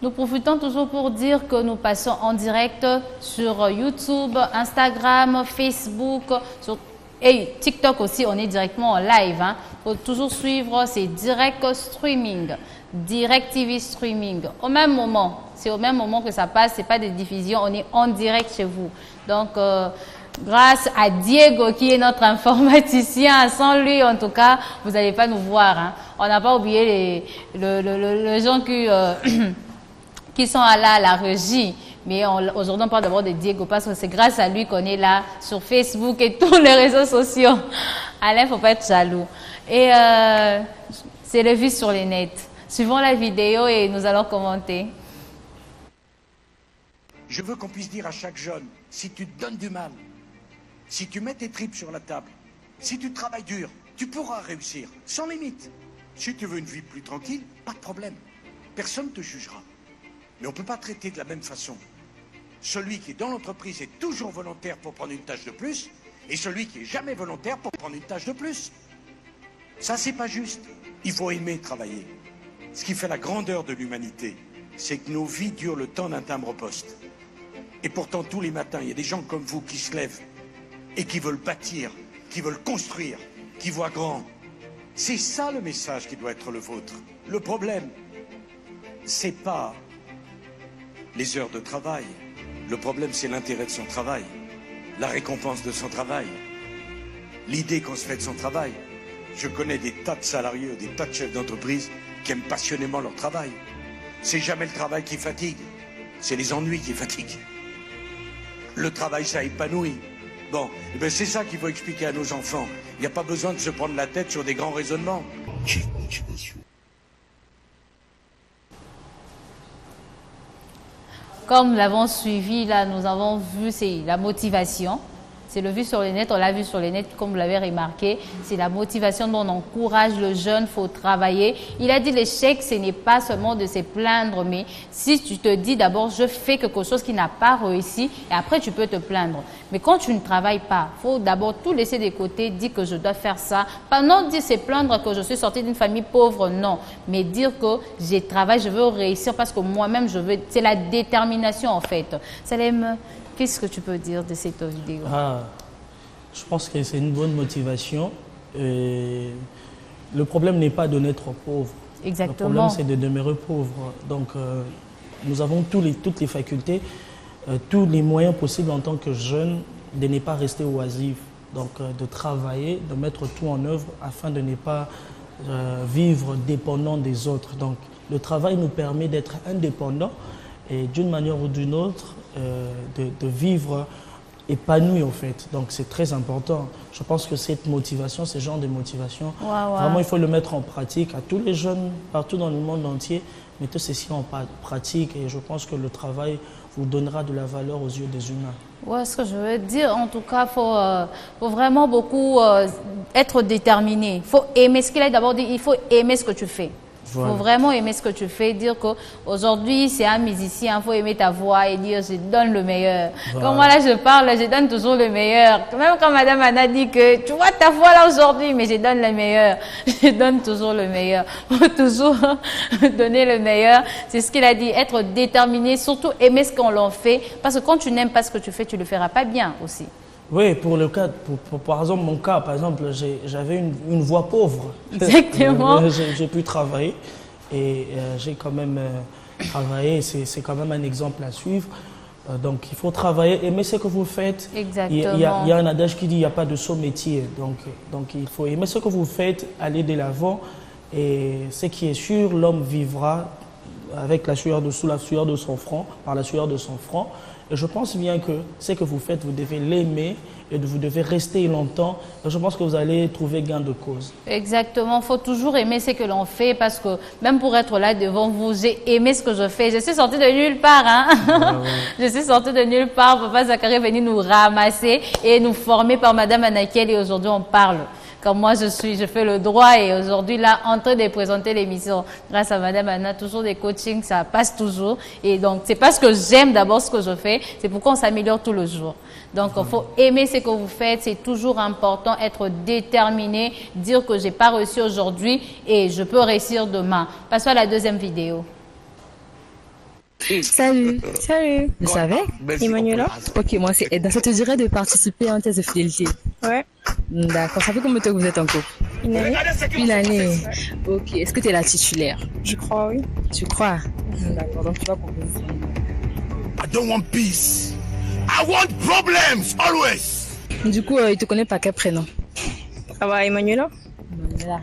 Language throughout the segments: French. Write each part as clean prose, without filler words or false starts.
Nous profitons toujours pour dire que nous passons en direct sur YouTube, Instagram, Facebook, et TikTok aussi, on est directement en live. Il faut toujours suivre, c'est direct streaming, direct TV streaming. Au même moment, c'est au même moment que ça passe, ce n'est pas des diffusions, on est en direct chez vous. Donc, grâce à Diego qui est notre informaticien, sans lui en tout cas, vous n'allez pas nous voir. On n'a pas oublié les gens qui sont là à la régie. Mais aujourd'hui, on parle d'abord de Diego parce que c'est grâce à lui qu'on est là sur Facebook et tous les réseaux sociaux. Alain, il ne faut pas être jaloux. Et c'est le vu sur les nets. Suivons la vidéo et nous allons commenter. Je veux qu'on puisse dire à chaque jeune, si tu te donnes du mal, si tu mets tes tripes sur la table, si tu travailles dur, tu pourras réussir, sans limite. Si tu veux une vie plus tranquille, pas de problème. Personne ne te jugera. Mais on ne peut pas traiter de la même façon celui qui est dans l'entreprise est toujours volontaire pour prendre une tâche de plus et celui qui est jamais volontaire pour prendre une tâche de plus. Ça, c'est pas juste. Il faut aimer travailler. Ce qui fait la grandeur de l'humanité, c'est que nos vies durent le temps d'un timbre-poste. Et pourtant, tous les matins, il y a des gens comme vous qui se lèvent et qui veulent bâtir, qui veulent construire, qui voient grand. C'est ça le message qui doit être le vôtre. Le problème, c'est pas les heures de travail. Le problème, c'est l'intérêt de son travail, la récompense de son travail, l'idée qu'on se fait de son travail. Je connais des tas de salariés ou des tas de chefs d'entreprise qui aiment passionnément leur travail. C'est jamais le travail qui fatigue, c'est les ennuis qui fatiguent. Le travail, ça épanouit. Bon, eh ben c'est ça qu'il faut expliquer à nos enfants. Il n'y a pas besoin de se prendre la tête sur des grands raisonnements. Comme nous l'avons suivi, là, nous avons vu, c'est la motivation. C'est le vu sur les nets, on l'a vu sur les nets, comme vous l'avez remarqué. C'est la motivation dont on encourage le jeune, il faut travailler. Il a dit l'échec, ce n'est pas seulement de se plaindre, mais si tu te dis d'abord, je fais quelque chose qui n'a pas réussi, et après tu peux te plaindre. Mais quand tu ne travailles pas, il faut d'abord tout laisser de côté, dire que je dois faire ça. Pas non dire se plaindre que je suis sortie d'une famille pauvre, non. Mais dire que je travaille, je veux réussir parce que moi-même, je veux. C'est la détermination en fait. Salem, qu'est-ce que tu peux dire de cette vidéo? Je pense que c'est une bonne motivation. Et le problème n'est pas de naître pauvre. Exactement. Le problème, c'est de demeurer pauvre. Donc, nous avons toutes les facultés, tous les moyens possibles en tant que jeunes de ne pas rester oisifs. Donc, de travailler, de mettre tout en œuvre afin de ne pas vivre dépendant des autres. Donc, le travail nous permet d'être indépendants et d'une manière ou d'une autre, de vivre épanoui en fait. Donc c'est très important. Je pense que cette motivation, ce genre de motivation, vraiment il faut le mettre en pratique à tous les jeunes partout dans le monde entier. Mettez ceci en pratique et je pense que le travail vous donnera de la valeur aux yeux des humains. Ouais, ce que je veux dire, en tout cas, faut vraiment beaucoup être déterminé. Il faut aimer ce qu'il a d'abord dit, il faut aimer ce que tu fais. Il faut vraiment aimer ce que tu fais, dire qu'aujourd'hui, c'est un musicien, il faut aimer ta voix et dire je donne le meilleur. Voilà. Comme moi là, je parle, je donne toujours le meilleur. Même quand Madame Anna dit que tu vois ta voix là aujourd'hui, mais je donne le meilleur. Je donne toujours le meilleur. Il faut toujours donner le meilleur. C'est ce qu'il a dit, être déterminé, surtout aimer ce qu'on l'en fait. Parce que quand tu n'aimes pas ce que tu fais, tu ne le feras pas bien aussi. Oui, pour le cas, par exemple, mon cas, par exemple, j'avais une voix pauvre. Exactement. J'ai pu travailler et j'ai quand même travaillé, c'est quand même un exemple à suivre. Donc, il faut travailler, aimer ce que vous faites. Exactement. Il y a un adage qui dit il n'y a pas de saut métier. Donc, il faut aimer ce que vous faites, aller de l'avant. Et ce qui est sûr, l'homme vivra avec sous la sueur de son front, par la sueur de son front. Et je pense bien que ce que vous faites, vous devez l'aimer et vous devez rester longtemps. Et je pense que vous allez trouver gain de cause. Exactement. Il faut toujours aimer ce que l'on fait parce que même pour être là devant vous, j'ai aimé ce que je fais. Je suis sortie de nulle part. Je suis sortie de nulle part. Papa Zachary est venu nous ramasser et nous former par Madame Anakel et aujourd'hui on parle. Comme moi, je fais le droit et aujourd'hui, là, en train de présenter l'émission, grâce à Madame Anna, toujours des coachings, ça passe toujours. Et donc, c'est parce que j'aime d'abord ce que je fais, c'est pourquoi on s'améliore tout le jour. Donc, il faut aimer ce que vous faites, c'est toujours important, être déterminé, dire que j'ai pas réussi aujourd'hui et je peux réussir demain. Passons à la deuxième vidéo. Salut. Salut. Vous savez, Emmanuela? ok, moi c'est Edna. Ça te dirait de participer à un test de fidélité? Ouais. D'accord. Ça fait combien de temps que vous êtes en couple? Une année? Une année. Ok. Est-ce que tu es la titulaire? Je crois, oui. Tu crois? D'accord. Donc tu vas proposer. I don't want peace. I want problems always. Du coup, il te connaît par quel prénom? Ça va, Emmanuela? Là.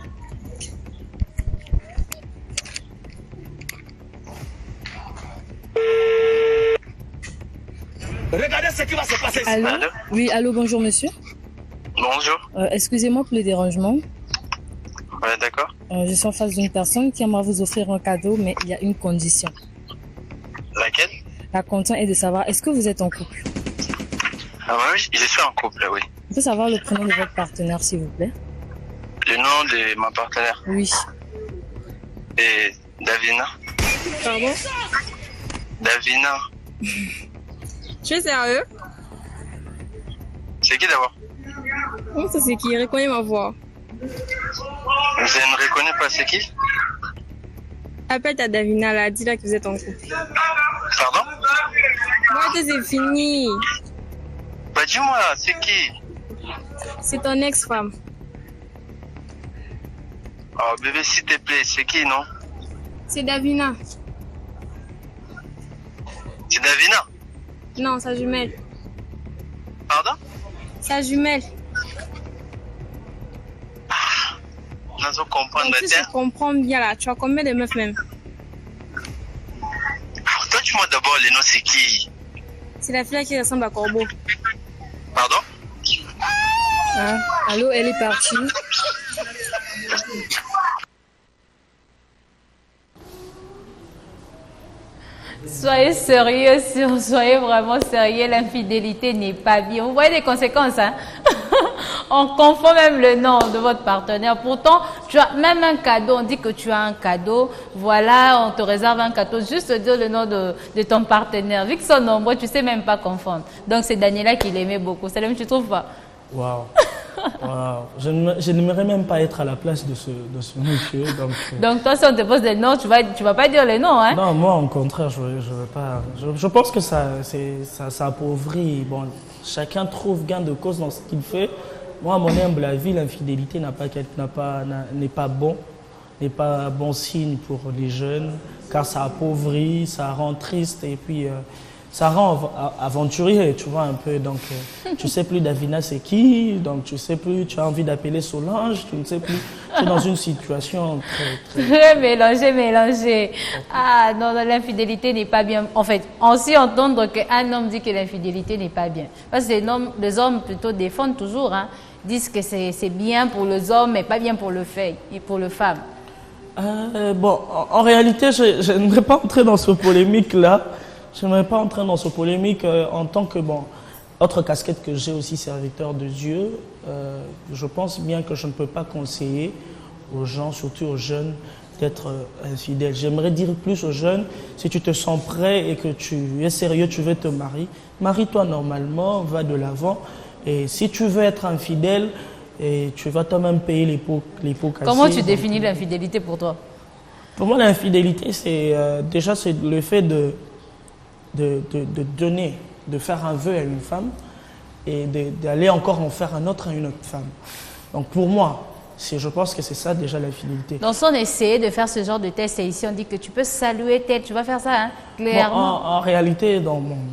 Regardez ce qui va se passer. Allô? Oui, allô, bonjour monsieur. Bonjour. Excusez-moi pour le dérangement. Ouais, d'accord. Je suis en face d'une personne qui aimerait vous offrir un cadeau, mais il y a une condition. Laquelle? La condition est de savoir, est-ce que vous êtes en couple? Ah oui, je suis en couple, oui. On peut savoir le prénom de votre partenaire, s'il vous plaît? Le nom de ma partenaire Oui. est Davina. Pardon? Davina. Tu es sérieux? C'est qui d'abord? Comment ça c'est qui? Reconnaît ma voix. Je ne reconnais pas, c'est qui? Appelle ta Davina là, dis-là que vous êtes en couple. Pardon? Moi, c'est fini. Bah dis-moi, c'est qui? C'est ton ex-femme. Oh bébé, s'il te plaît, c'est qui, non? C'est Davina. C'est Davina? Non, sa jumelle. Pardon? Sa jumelle. On a comprendre, Donc, si tiens. je comprends bien là, tu as combien de meufs même? Toi, tu m'as d'abord le nom, c'est qui? C'est la fille qui ressemble à Corbeau. Pardon? Ah, allô, elle est partie. Soyez sérieux, soyez vraiment sérieux, l'infidélité n'est pas bien. Vous voyez les conséquences, hein? On confond même le nom de votre partenaire. Pourtant, tu as même un cadeau, on dit que tu as un cadeau. Voilà, on te réserve un cadeau, juste dire le nom de ton partenaire. Vu qu'ils sont nombreux, tu sais même pas confondre. Donc c'est Daniela qui l'aimait beaucoup. C'est même, tu trouves pas? Waouh. Waouh. Je n'aimerais même pas être à la place de ce monsieur. Donc toi, si on te pose des noms, tu vas pas dire les noms, hein? Non, moi, au contraire, je veux pas. Je pense que ça appauvrit. Bon, chacun trouve gain de cause dans ce qu'il fait. Moi, à mon humble avis, l'infidélité n'est pas bon signe pour les jeunes, car ça appauvrit, ça rend triste et puis ça rend aventurier, tu vois un peu. Donc, tu sais plus Davina c'est qui, donc tu sais plus, tu as envie d'appeler Solange, tu ne sais plus. Tu es dans une situation très... Mélangé. Ah non, l'infidélité n'est pas bien. En fait, on sait entendre qu'un homme dit que l'infidélité n'est pas bien. Parce que les hommes plutôt défendent toujours, hein, disent que c'est bien pour les hommes, mais pas bien pour le fait et pour les femmes. Bon, en réalité, je n'aimerais pas entrer dans ce polémique-là. Je n'aimerais pas entrer dans ce polémique en tant que, bon, autre casquette que j'ai aussi, serviteur de Dieu. Je pense bien que je ne peux pas conseiller aux gens, surtout aux jeunes, d'être infidèles. J'aimerais dire plus aux jeunes, si tu te sens prêt et que tu es sérieux, tu veux te marier, marie-toi normalement, va de l'avant. Et si tu veux être infidèle, tu vas toi-même payer les pots cassés. Comment tu définis l'infidélité pour toi? Pour moi, l'infidélité, c'est déjà c'est le fait de donner, de faire un vœu à une femme et d'aller encore en faire un autre à une autre femme. Donc pour moi, je pense que c'est ça déjà l'infidélité. Donc si on essaie de faire ce genre de test, et ici on dit que tu peux saluer tel, tu vas faire ça, hein, clairement. Bon, en réalité,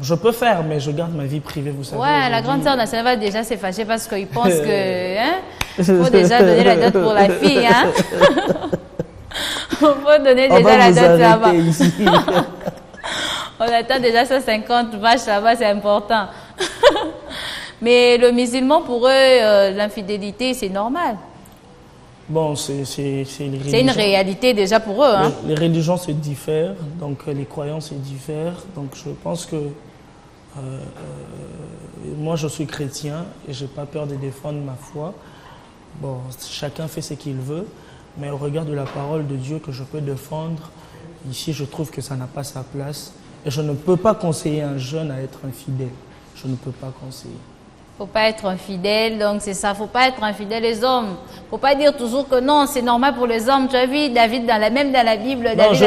je peux faire, mais je garde ma vie privée, vous savez. Ouais, la grande sœur nationale va déjà se fâcher parce qu'il pense que, hein, faut déjà donner la dot pour la fille, hein. On peut donner déjà la dot là-bas. On attend déjà 150 vaches là-bas, c'est important. Mais le musulman, pour eux, l'infidélité, c'est normal. Bon, c'est les religions. C'est une réalité déjà pour eux. Hein. Les religions se diffèrent, donc les croyances se diffèrent. Donc je pense que moi je suis chrétien et je n'ai pas peur de défendre ma foi. Bon, chacun fait ce qu'il veut, mais au regard de la parole de Dieu que je peux défendre, ici je trouve que ça n'a pas sa place. Et je ne peux pas conseiller un jeune à être infidèle. Je ne peux pas conseiller. Faut pas être infidèle, donc c'est ça. Faut pas être infidèle les hommes. Faut pas dire toujours que non, c'est normal pour les hommes. Tu as vu David même dans la Bible. Non, David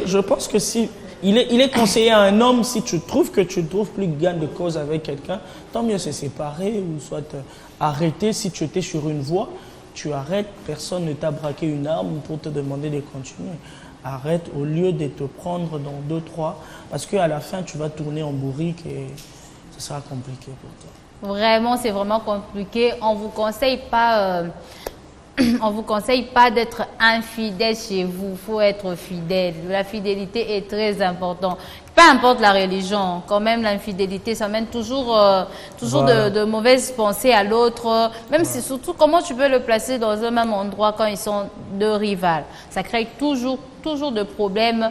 je pense que si il est conseillé à un homme, si tu trouves que tu ne trouves plus gain de cause avec quelqu'un, tant mieux c'est séparer ou soit arrêter. Si tu étais sur une voie, tu arrêtes, personne ne t'a braqué une arme pour te demander de continuer. Arrête au lieu de te prendre dans 2, 3, parce qu'à la fin, tu vas tourner en bourrique et ce sera compliqué pour toi. Vraiment, c'est vraiment compliqué. On ne vous conseille pas... on vous conseille pas d'être infidèle chez vous. Il faut être fidèle. La fidélité est très importante. Peu importe la religion, quand même l'infidélité, ça mène toujours Voilà. de mauvaises pensées à l'autre. Même si surtout comment tu peux le placer dans un même endroit quand ils sont deux rivales. Ça crée toujours de problèmes.